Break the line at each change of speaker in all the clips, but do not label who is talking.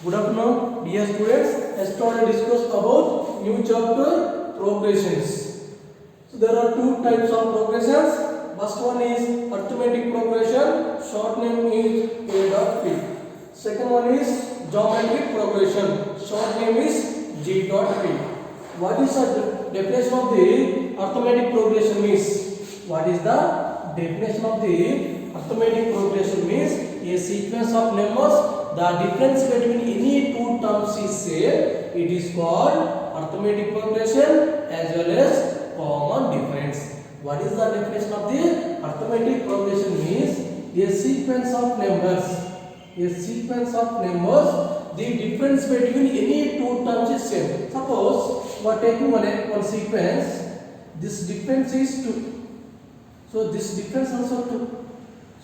Good afternoon, dear students. Yesterday discussed about new chapter progressions. So there are two types of progressions. First one is arithmetic progression. Short name is A dot P. Second one is geometric progression. Short name is G dot P. What is the definition of the arithmetic progression means? What is the definition of the arithmetic progression means? A sequence of numbers. The difference between any two terms is same. It is called arithmetic progression as well as common difference. What is the definition of the arithmetic progression means? A sequence of numbers. A sequence of numbers. The difference between any two terms is same. Suppose we are taking one sequence. This difference is 2. So this difference also 2.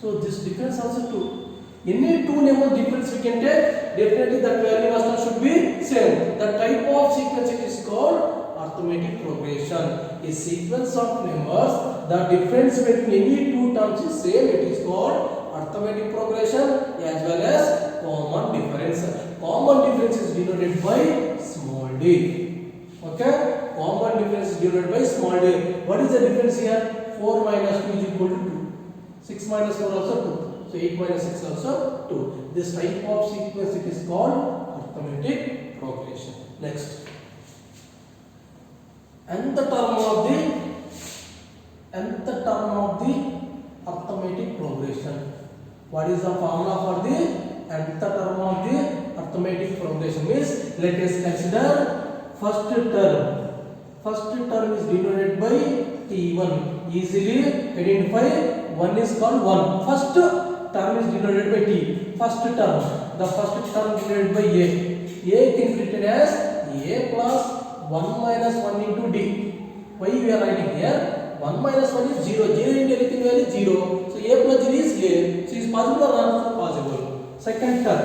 So this difference also 2. Any two number difference we can take, definitely that value must should be same. The type of sequence it is called arithmetic progression. A sequence of numbers, the difference between any two terms is same. It is called arithmetic progression as well as common difference. Common difference is denoted by small d. Okay? Common difference is denoted by small d. What is the difference here? 4 minus 2 is equal to 2. 6 minus 4 also 2. So 8 minus 6 also 2. This type of sequence it is called arithmetic progression. Next. Nth term of the arithmetic progression. What is the formula for the nth term of the arithmetic progression? Means let us consider first term. First term is denoted by T1. Easily identify. One is called 1. First term is denoted by T. First term. The first term denoted by A. A can be written as A plus 1 minus 1 into D. Why we are writing here? 1 minus 1 is 0. 0 into anything value is 0. So A plus 0 is A. So is possible or not possible? Second term.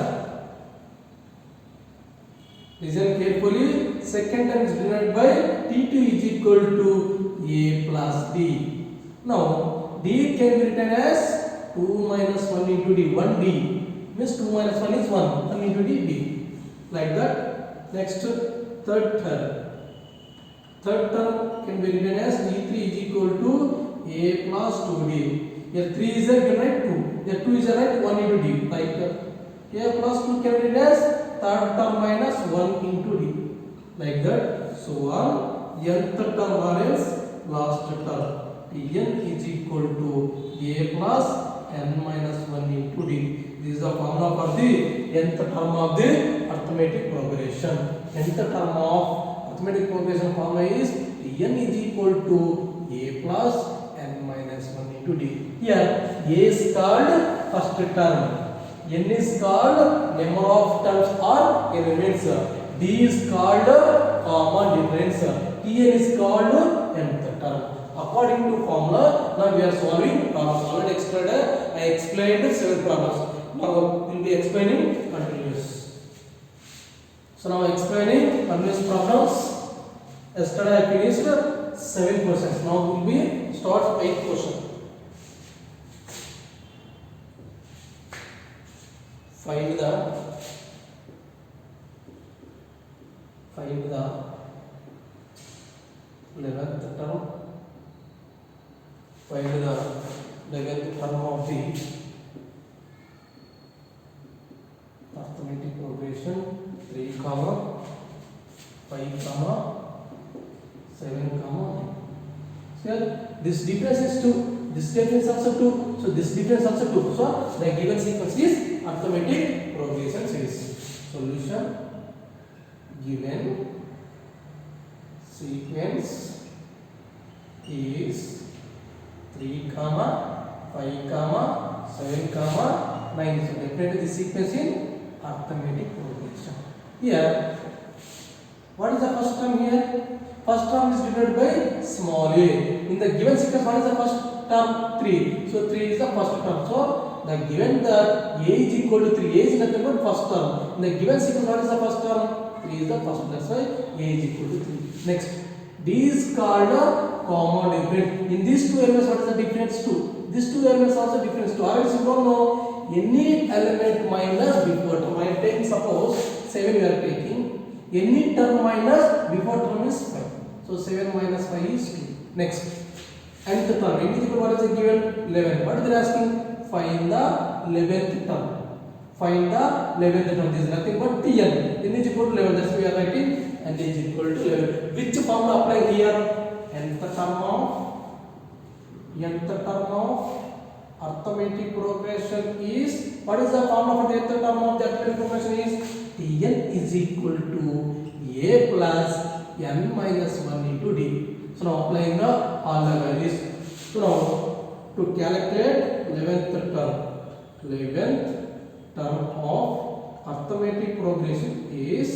Listen carefully. Second term is denoted by T2 is equal to A plus D. Now D can be written as 2 minus 1 into D. 1D means 2 minus 1 is 1. 1 into D. Like that. Next, third term. Third term can be written as D3 is equal to A plus 2D. Here 3 is there, you can write 2. Here 2 is there, write 1 into D. Like A plus 2 can be written as third term minus 1 into D. Like that. So on nth term or else last term. Tn is equal to A plus n minus 1 into D. This is the formula for the nth term of the arithmetic progression. Nth term of arithmetic progression formula is Tn is equal to A plus n minus 1 into D. Here A is called first term. N is called number of terms or elements. D is called common difference. Tn is called nth term. According to formula, now we are solving problems. Already yesterday I explained 7 problems. Now we will be explaining continuous. So now explaining continuous problems. Yesterday I finished 7 questions. Now we will be start 8th question. Find the 11th term. Find the 11th term of the arithmetic progression 3, 5, 7, 9. So this difference is 2. This difference also 2. So this difference also 2. So the given sequence is arithmetic progression series. Solution: given sequence is 3, 5, 7, 9. So definitely this sequence in arithmetic progression. Here, what is the first term here? First term is denoted by small a. In the given sequence, what is the first term? 3. So 3 is the first term. So the given that a is equal to 3. A is nothing but first term. In the given sequence, what is the first term? 3 is the first term. That's why a is equal to 3. Next, D is called a common difference. In these two elements, what is the difference? 2. These two elements also difference 2. Or else you don't know any element minus before term. I am taking suppose 7 we are taking. Any term minus before term is 5. So 7 minus 5 is 2. Next, nth term. N is equal, what is it given? 11. What is it asking? Find the 11th term. Find the 11th term. This is nothing but Tn. N is equal to 11. That's why we are writing n is equal to 11. Which formula apply here? Nth term of arithmetic progression is, what is the formula for the nth term of the arithmetic progression is Tn is equal to a plus n minus 1 into d. So now applying the all the values. So now to calculate 11th term of arithmetic progression is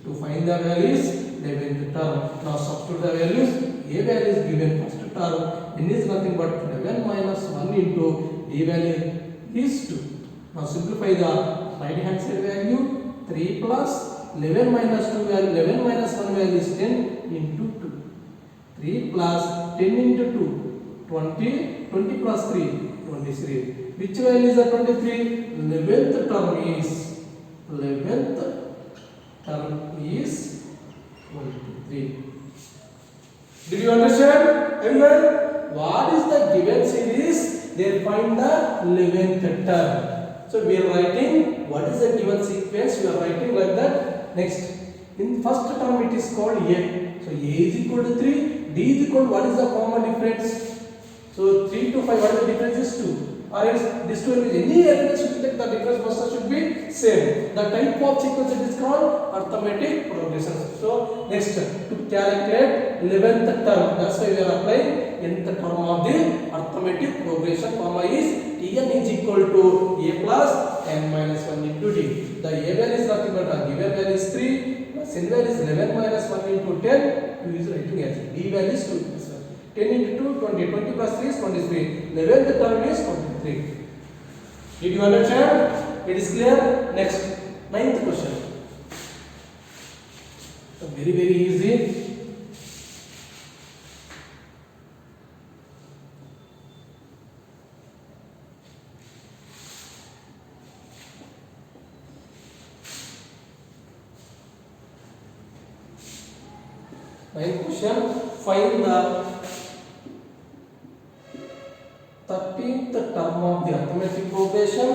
to find the values 11th term. Now substitute the values. A value is given first term. N is nothing but 11 minus 1 into d value is 2. Now simplify the right hand side value. 3 plus 11 minus 2 value, 11 minus 1 value is 10 into 2. 3 plus 10 into 2, 20, 20 plus 3, 23. Which value is the 23? 11th term is 23. Did you understand? Everyone, what is the given series? They find the 11th term. So we are writing what is the given sequence. We are writing like that. Next, in first term it is called A. So A is equal to 3. D is equal to, what is the common difference? So 3 to 5, what is the difference is 2. Or else this 2 is any element should take, the difference must should be same. The type of sequence it is called arithmetic progression. So next, to calculate 11th term, that's why we are applying nth term of the arithmetic progression. Formula is Tn is equal to a plus n minus 1 into d. The a value is nothing but a given value is 3 plus n value is 11 minus 1 into 10. You is writing as d value is 2 plus 1. 10 into 2, 20. 20 plus 3 is 23. 11th term is 23. Did you understand? It is clear? Next, 9th question. So very easy. Ninth question, find the 13th term of the arithmetic progression.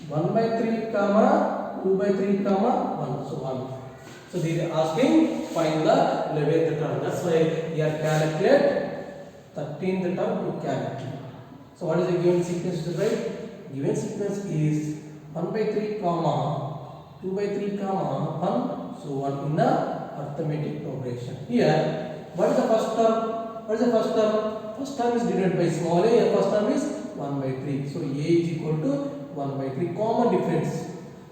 1 by 3 comma 2 by 3 comma 1. So 1. So they are asking find the 11th term. That's why we are calculate 13th term to calculate. So what is the given sequence to write? Given sequence is 1 by 3 comma 2 by 3 comma 1. So 1 in the arithmetic progression. Here, what is the first term? What is the first term? First term is denoted by small a. Here first term is 1 by 3. So a is equal to 1 by 3. Common difference.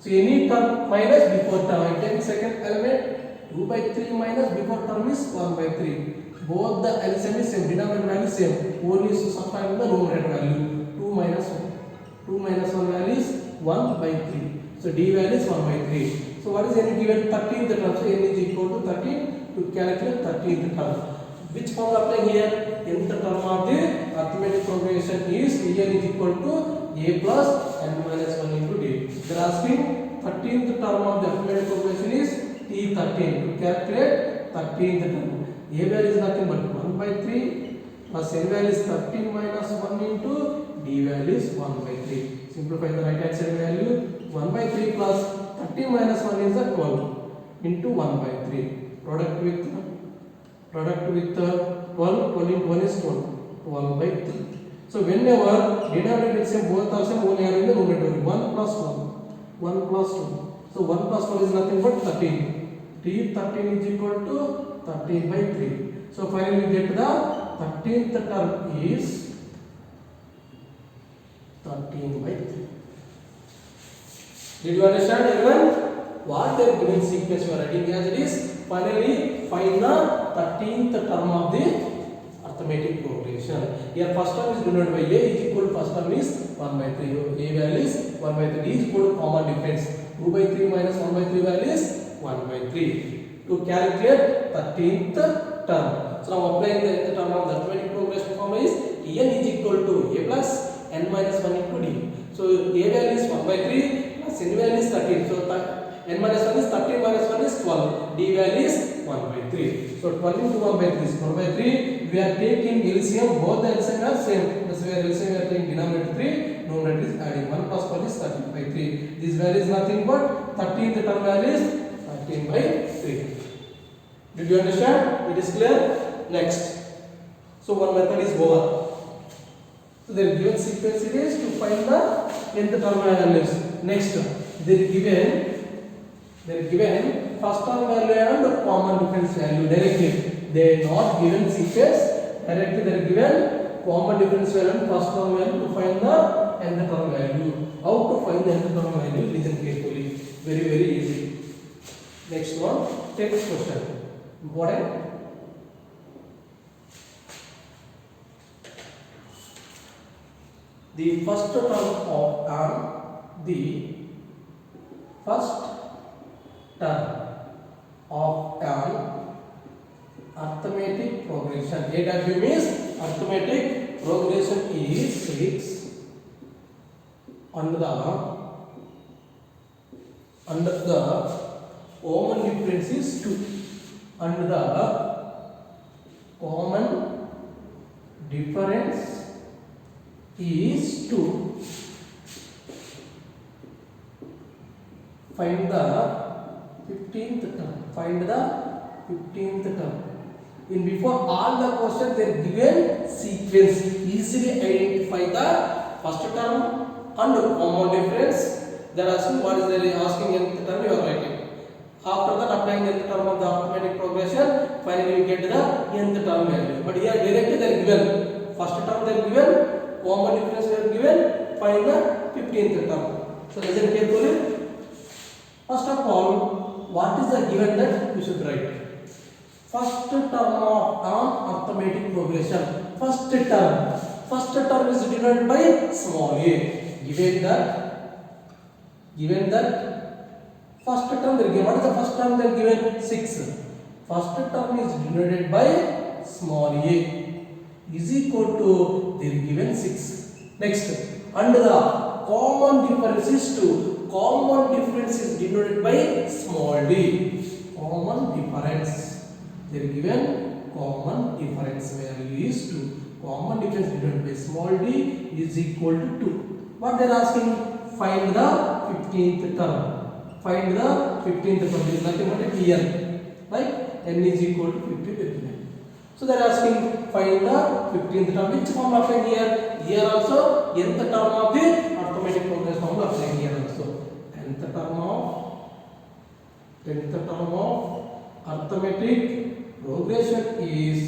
So any term minus before term. I take second element. 2 by 3 minus before term is 1 by 3. Both the LCM is same. Denominator value is same. Only subtract the numerator value. 2 minus 1. 2 minus 1 value is 1 by 3. So d value is 1 by 3. So what is n given? 13th term. So n is equal to 13 to calculate 13th term. Which formula applying here? Nth term of the arithmetic progression is Tn is equal to a plus n minus 1 into d. They are asking 13th term of the arithmetic progression is T13. To calculate 13th term, a value is nothing but 1 by 3 plus n value is 13 minus 1 into d value is 1 by 3. Simplify the right hand side value. 1 by 3 plus 30 minus 1 is a 12 into 1 by 3. Product with 12 into 1 is 12. 12 by 3. So whenever denominator is same, both are same, only having the numerator 1 plus 1. 1 plus 1. So 1 plus 1 is nothing but 13. T13 is equal to 13 by 3. So finally we get the 13th term is 13 by 3. Did you understand everyone? What they are given sequence we are writing as it is. Finally find the 13th term of the arithmetic progression. Here first term is denoted by a is equal to first term is 1 by 3. A value is 1 by 3 is equal to common difference. 2 by 3 minus 1 by 3 value is 1 by 3. To calculate 13th term. So now applying the term of the arithmetic progression formula is Tn is equal to a plus n minus 1 into d. So a value is 1 by 3 plus n value is 13. So n minus 1 is 13 minus 1 is 12. D value is 1 by 3. So 12 into 1 by 3 is 1 by 3. We are taking LCM, both the LCM are same. That's why LCM we are taking denominator 3, numerator is adding 1 plus 1 is 13 by 3. This value is nothing but 13th term value is 13 by 3. Did you understand? It is clear? Next. So one method is over. So they are given sequence series to find the nth term values. Next, they are given first term value and common difference value directly. They are not given sequence directly. They are given common difference value and first term value to find the nth term value. How to find the nth term value? Listen carefully. Very very easy. Next one, text question. Important. The first term of an arithmetic progression. AW means arithmetic progression is 6 under the common difference is 2. Under the common difference is 2. Find the 15th term. Find the 15th term. In before all the questions they are given sequence. Easily identify the first term and common difference. They are asking what is they asking nth term you are writing. After that applying nth term of the arithmetic progression, finally we get the nth term value. But here directly they are given. First term they are given, common difference they are given, find the 15th term. So listen carefully. First of all, what is the given that you should write? First term of arithmetic progression. First term is denoted by small a. Given that first term they are given. What is the first term they are given? 6. First term is denoted by small a is equal to they are given 6. Next, under the common difference is 2. Common difference is denoted by small d. Common difference. They are given common difference value is 2. Common difference denoted by small d is equal to 2. What they are asking? Find the 15th term. Find the 15th term. There is nothing but a n. Right? N is equal to 50. So they are asking find the 15th term. Which form applying here? Here also nth term of the arithmetic progression form applying here also. Nth term of arithmetic progression is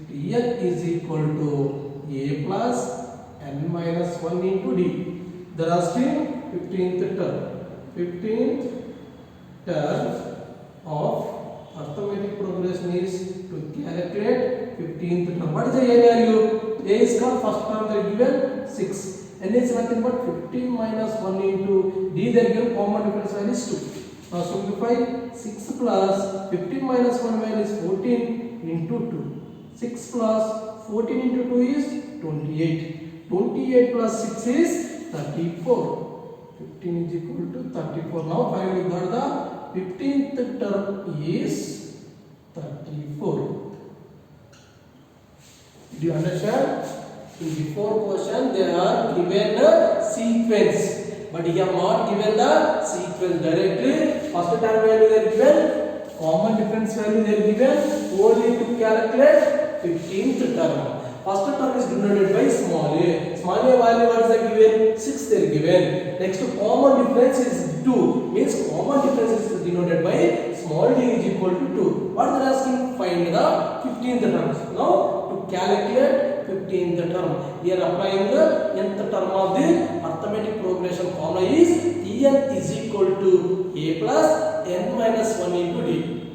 Tn is equal to a plus n minus 1 into d. They are asking 15th term. 15th term of arithmetic progression is to calculate 15th term. What is the a value? A is called first term they are given 6. N is nothing but 15 minus 1 into d they are given common difference value is 2. Now simplify 6 plus 15 minus 1 value is 14 into 2. 6 plus 14 into 2 is 28. 28 plus 6 is 34. 15 is equal to 34. Now finally we got the 15th term is 34. Do you understand? In before question they are given a sequence, but here not given the sequence directly. First term value they are given, common difference value they are given, only to calculate 15th term. First term is denoted by small a. Small a value what is the given? 6 they are given. Next common difference is 2. Means common difference is denoted by small d is equal to 2. What they are asking? Find the 15th term. Now to calculate 15th term. Here applying the nth term of the arithmetic progression formula is Tn is equal to a plus n minus 1 into d.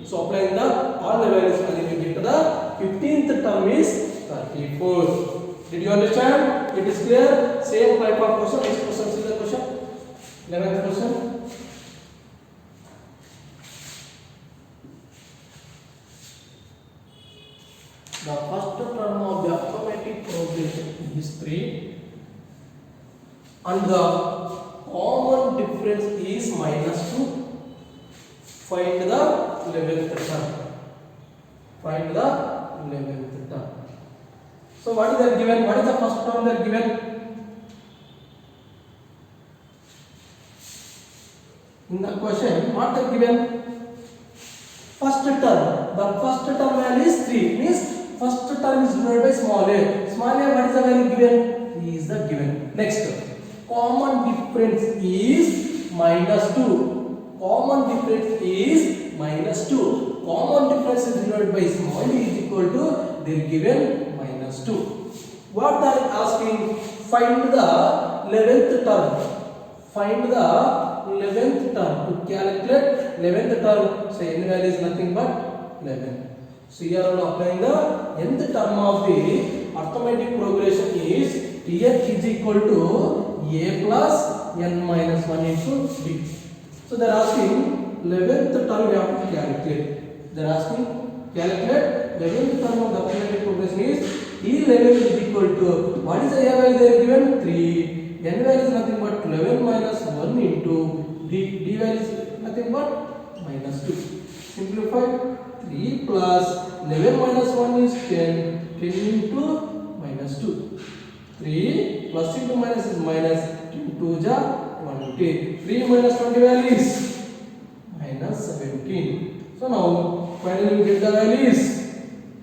So applying the all the values and you get the 15th term is 34. Did you understand? It is clear. Same type of question. Next question. See the question. 11th question. The first term of the arithmetic progression is 3 and the common difference is minus 2. Find the 11th term. Find the 11th term. So what is that given? What is the first term that given? In the question, what is given? First term. The first term value is 3. Means first term is denoted by small a. Small a, what is the value given? 3 is the given. Next, common difference is minus 2. Common difference is minus 2. Common difference is denoted by small d is equal to they given minus 2. What they are asking? Find the 11th term. Find the 11th term. To calculate 11th term, so n value is nothing but 11. So here I am applying the nth term of the arithmetic progression is Tn is equal to a plus n minus 1 into b. So they are asking 11th term we have to calculate. They are asking calculate 11th term of the arithmetic progression is E11 is equal to, what is the a value they are given? 3. N value is nothing but 11 minus 1 into d value is nothing but minus 2. Simplify. 3 plus 11 minus 1 is 10. 10 into minus 2. 3 plus into minus is minus. 10 2 ja 20. 3 minus 20 value is minus 17. So now finally we get the values.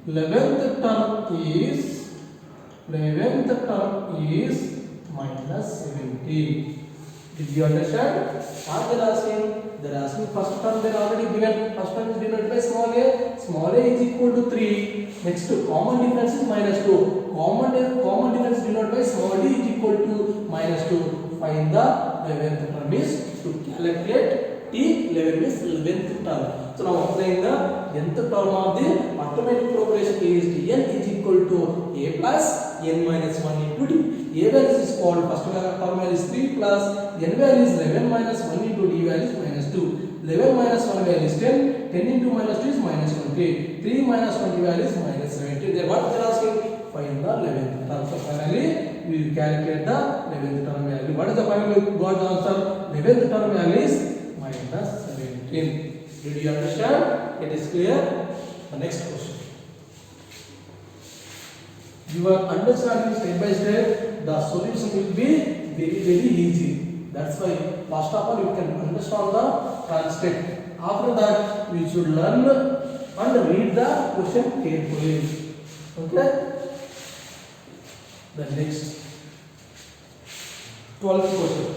11th term is minus 17. Did you understand? What they are asking? They are asking first term they are already given. First term is denoted by small a. Small a is equal to 3. Next common difference is minus 2. Common difference denoted by small d is equal to minus 2. Find the 11th term is to calculate T11 is 11th term. So now applying the nth term of the arithmetic progression is Tn is equal to a plus n minus 1 into d. A value is called first term value is 3 plus n value is 11 minus 1 into d value is minus 2. 11 minus 1 value is 10. 10 into minus 2 is minus 20. 3 minus 20 value is minus 17. Then what they are asking? Find the 11th term. So finally we will calculate the 11th term value. What is the final got the answer? 11th term value is minus 17. Did you understand? It is clear. The next question. You are understanding step by step. The solution will be very easy. That's why first of all you can understand the transcript. After that we should learn and read the question carefully. Okay. The next 12th question.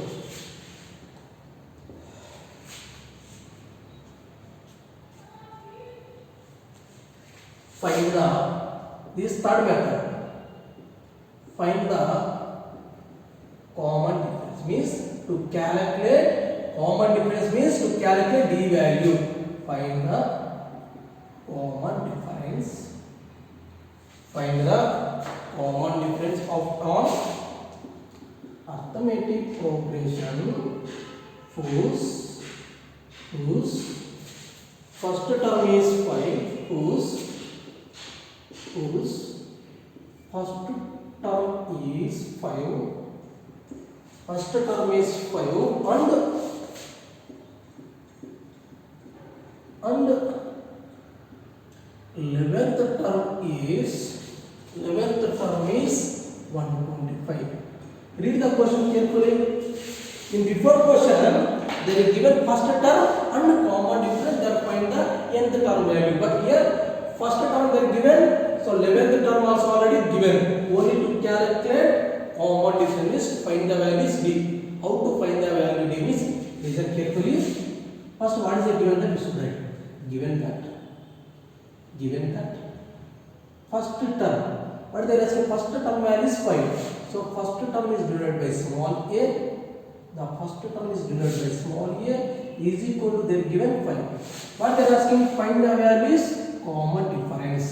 Find the this third method. Find the common difference means to calculate common difference means to calculate d value. Find the common difference. Find the common difference of on arithmetic progression whose first term is 5, whose first term is 5. First term is 5 and 11th term is 125. Read the question carefully. In before question, they are given first term and common difference. They are find the nth term value. But here, first term they are given, so 11th term also already given. Only to calculate common difference is find the value is d. How to find the value d means listen carefully. First, what is the given that we should write? Given that first term. What they are asking? First term value is 5. So first term is denoted by small a. The first term is denoted by small a is equal to they given 5. What they are asking? Find the value is common difference.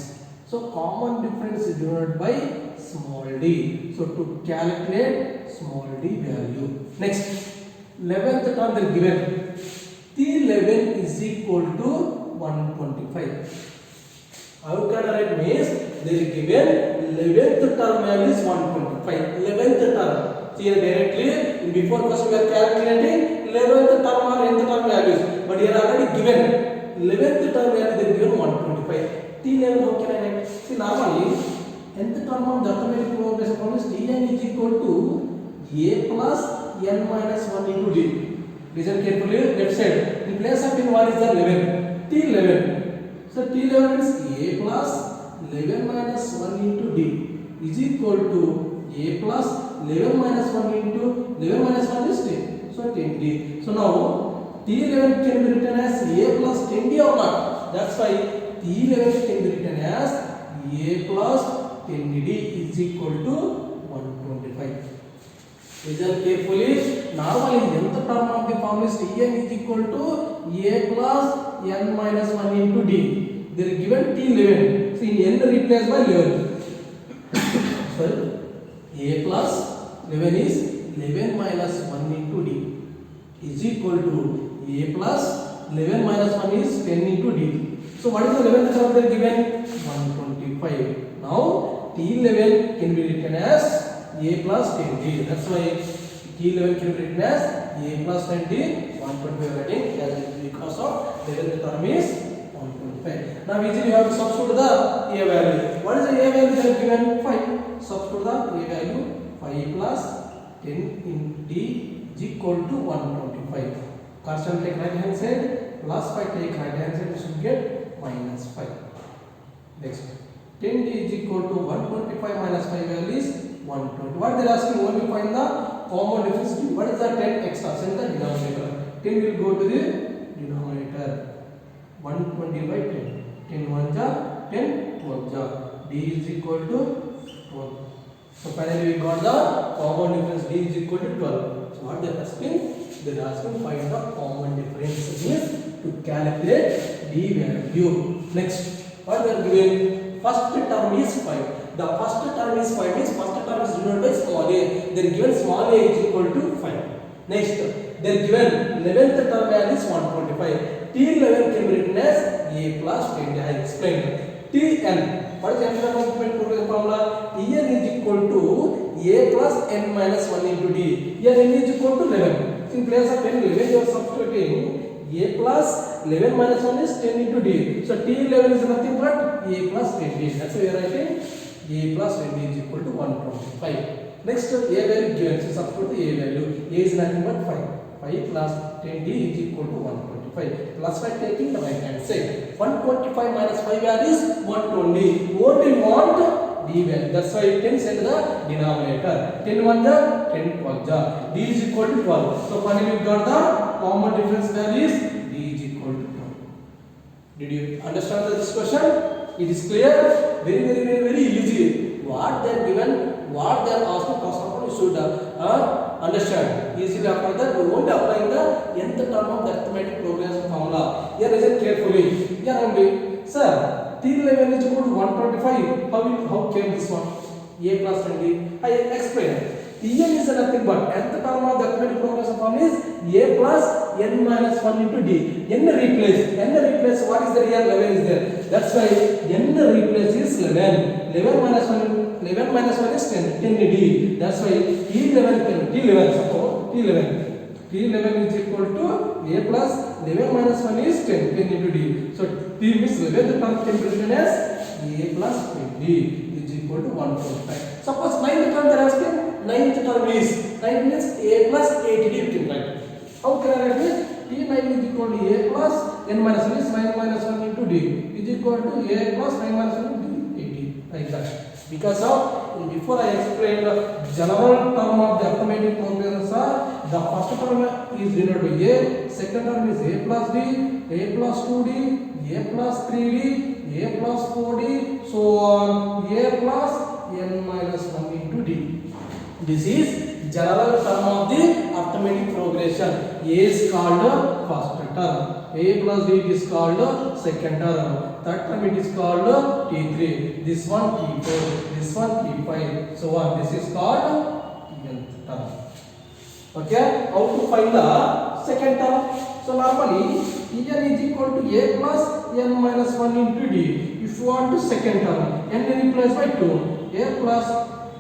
So common difference is denoted by small d. So to calculate small d value. Next, 11th term they are given. T11 is equal to 125. How can I write means they are given 11th term value is 125. 11th term. Here directly before question we are calculating 11th term or nth term values, but here already given term value they given 125. T11 how can I write? See normally nth term of the arithmetic progression form is Tn is equal to a plus n minus 1 into d. Listen carefully. Left side in place of n what is the 11? T11. So T11 is a plus 11 minus 1 into d is equal to a plus 11 minus 1 into 11 minus 1 is 10. So 10d. So now T11 can be written as a plus 10d or not? That's why T11 can be written as a plus 10d is equal to 125. Listen carefully. Normally nth term of the form is Tn is equal to a plus n minus 1 into d. They are given T11. See n replaced by 11. Sorry. A plus 11 is 11 minus 1 into d is equal to a plus 11 minus 1 is 10 into d. So what is the 11th term they are given? 125. Now T11 can be written as a plus 10d. That's why T11 can be written as a plus 10d. 125 writing as because of 11th term is 125. Now easily you have to substitute the a value. What is the a value they are given? 5. Substitute the a value 5 plus 10 in d is equal to 125. Constant take right hand side plus 5 take right hand side, you should get minus 5. Next 10d is equal to 125 minus 5 value is 120. What they are asking? Only find the common difference. What is the 10 extra? Send the denominator. 10 will go to the denominator. 120 by 10. 10 1 ja 10 12 ja. D is equal to 12. So finally we got the common difference. D is equal to 12. So what they are asking? They are asking find the common difference is to calculate D value. Next, what they are given? First term is 5. The first term is 5 means first term is denoted by small a. They are given small a is equal to 5. Next, they are given 11th term value is 125. T11 can be written as a plus 10. I explained. Tn. What is the nth term progression formula? Tn is equal to a plus n minus 1 into d. Here n is equal to 11. In place of 10, 11 you are substituting a plus 11 minus 1 is 10 into d. So T11 is nothing but a plus 10d. That's why we are writing a plus 10d is equal to 125. Next, a value given. So substitute the a value. A is nothing but 5. 5 plus 10d is equal to 125. Plus 5 taking the right hand side. 125 minus 5 value is 120. Only want d value. That's why 10 send the denominator. 10 1 ja 10 12 ja. D is equal to 12. So finally we got the common difference value is d is equal to 12. Did you understand this question? It is clear. Very easy. What they are given, what they are asking, first of all you should understand. Easily after that we won't apply the nth term of the arithmetic progression formula. Here listen carefully. Here only, sir, T11 is equal to 125. How came this one? A plus 20. I explained. Tn is nothing but nth term of the arithmetic progression formula is a plus n minus 1 into d. N replace what is the real 11 is there. That's why n replace is 11. 11 minus 1 is 10. 10d. That's why T11 suppose T11 is equal to a plus 11 minus 1 is 10. 10 into d. So T means 11th term can be written as a plus 20 is equal to 125. Suppose 9th term they are asking. 9th term is 9 means a plus 8d we can write. How can I write this? T9 is equal to a plus n minus 1 is 9 minus 1 into d is equal to a plus 9 minus 1 into d 80 like that. Because of before I explained the general term of the arithmetic progressions are the first term is denoted by a, second term is a plus d, a plus 2d, a plus 3d, a plus 4d, so on, a plus n minus 1 into d. This is general term of the arithmetic progression. A is called first term, a plus d is called second term, third term it is called T3, this one T4, this one T5, so on. This is called nth term. Okay, how to find the second term? So normally Tn is equal to a plus n minus 1 into d. If you want to second term, n replaced by 2, a plus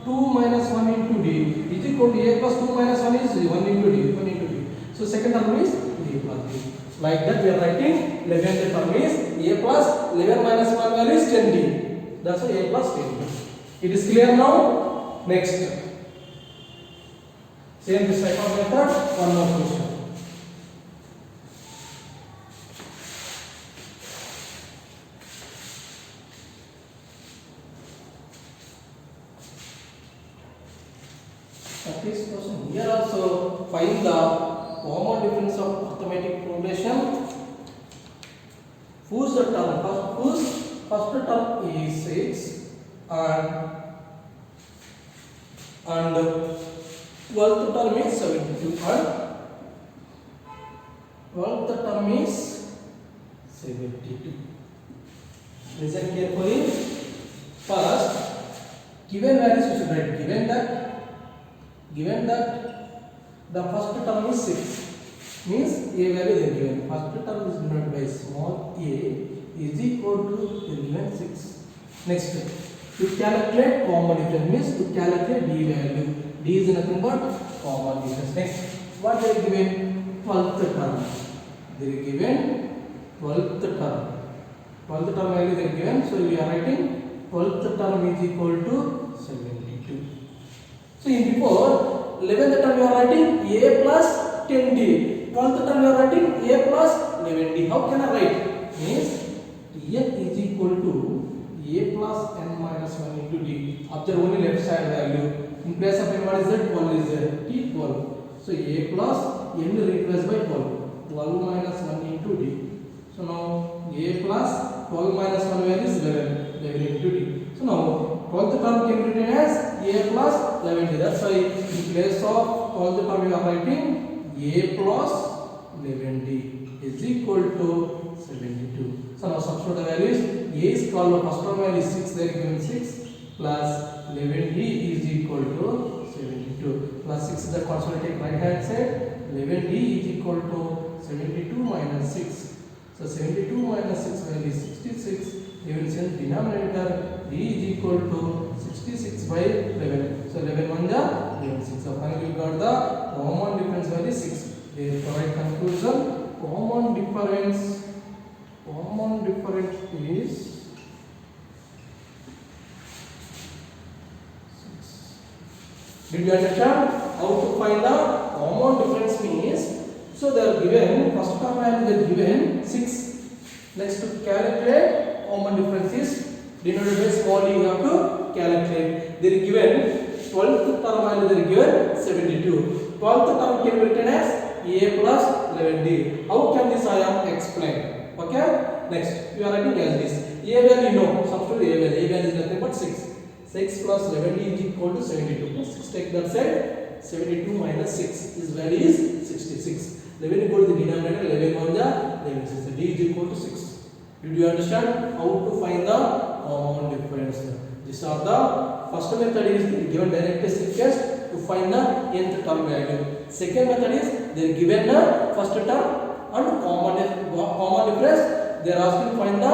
2 minus 1 into d is equal to a plus 2 minus 1 is 1 into d. So So second term is a plus b. Like that we are writing 11th term is a plus 11 minus 1 value is 10d. That's why a plus 10d. It is clear now? Next. Same this type of method. One more question. This question here also find the common difference of arithmetic progression. Whose term first term is 6 and 12th term is 72 and 12th term is 72. Listen carefully. First, given values you should write. Given that the first term is 6 means a value is given. First term is denoted by small a is equal to given 6. Next, to calculate common difference means to calculate d value. D is nothing but common difference. Next, what they are given? 12th term. They are given 12th term. 12th term value they are given. So we are writing 12th term is equal to 72. So in before 11th term you are writing a plus 10d. 12th term you are writing a plus 11d. How can I write? Means n is equal to a plus n minus 1 into d. Observe only left side value. In place of n, what is that? 1 is there. T 12. So a plus n replaced by 12. 12 minus 1 into d. So now a plus 12 minus 1 value is 11. 11 into d. So now 12th term can be written as a plus 11d. That's why in place of 12th term we are writing a plus 11d is equal to 72. So now substitute the values. A is called the first term value is 6. They are given 6 plus 11d is equal to 72. Plus 6 is the constant, take right hand side. 11d is equal to 72 minus 6. So 72 minus 6 value is 66. They will send denominator d is equal to 66 by 11. So 11 1 the 11 6. So finally we got the common difference value 6. Therefore right conclusion, common difference is 6. Did you understand how to find the common difference means? So they are given first term value they are given 6. Next to calculate common difference is denoted by small d. You have to calculate. They are given 12th term value they are given 72. 12th term can be written as a plus 11d. How can this I am explained? Okay. Next you are writing as this. A value you know. Substitute a value. A value is nothing but 6. 6 plus 11d is equal to 72. Plus 6 take that side. 72 minus 6. This value is 66. 11 equal to the denominator. 11 on the 11 6. D is equal to 6. Did you understand how to find the common difference? These are the first method is given direct sequence to find the nth term value. Second method is they are given the first term and common difference. They are asking to find the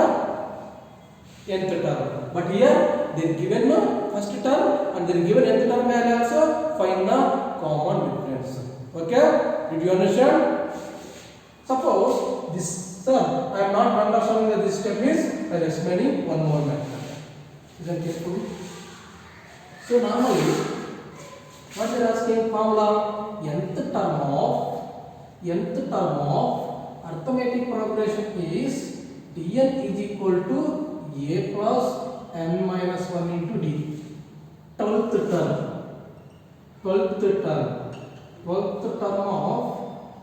nth term. But here they are given the first term and they are given nth term value also. Find the common difference. Okay? Did you understand? Suppose this. Sir, I am not understanding that this step is I am explaining one more method. Listen carefully. So normally, what they are asking formula nth term of arithmetic progression is dn is equal to a plus n minus 1 into d. 12th term of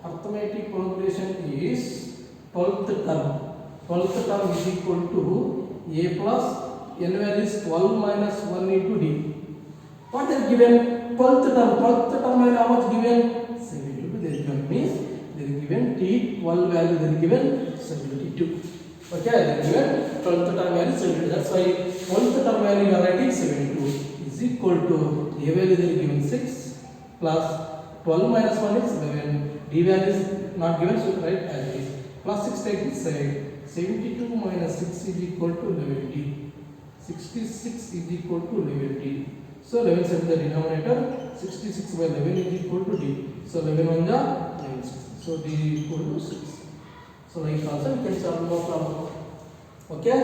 arithmetic progression is 12th term is equal to a plus n value is 12 minus 1 into d. What is given? 12th term value how much given? 72. They are given means they are given t 12 value they are given 72. Okay, they are given 12th term value 72. That's why 12th term value you are writing 72 is equal to a value they are given 6 plus 12 minus 1 is 11. D value is not given, so write as is. Plus 6 take this side. 72 minus 6 is equal to 11d. 66 is equal to 11d. So 11 set the denominator. 66 by 11 is equal to d. So 11 on the 9. So D equal to 6. So like also we can solve no problem. Okay?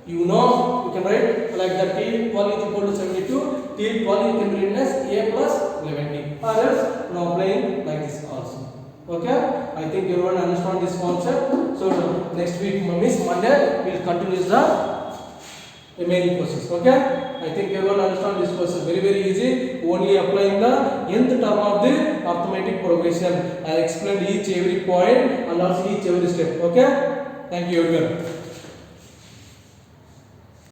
You know, you can write like that T12 is equal to 72. T12 you can write as A plus 11D. Or else now applying like this also. Okay? I think everyone understand this concept. So next week, means Monday, we will continue the remaining process. Okay? I think everyone understand this process very easy. Only applying the nth term of the arithmetic progression. I explained each every point and also each every step. Okay? Thank you everyone.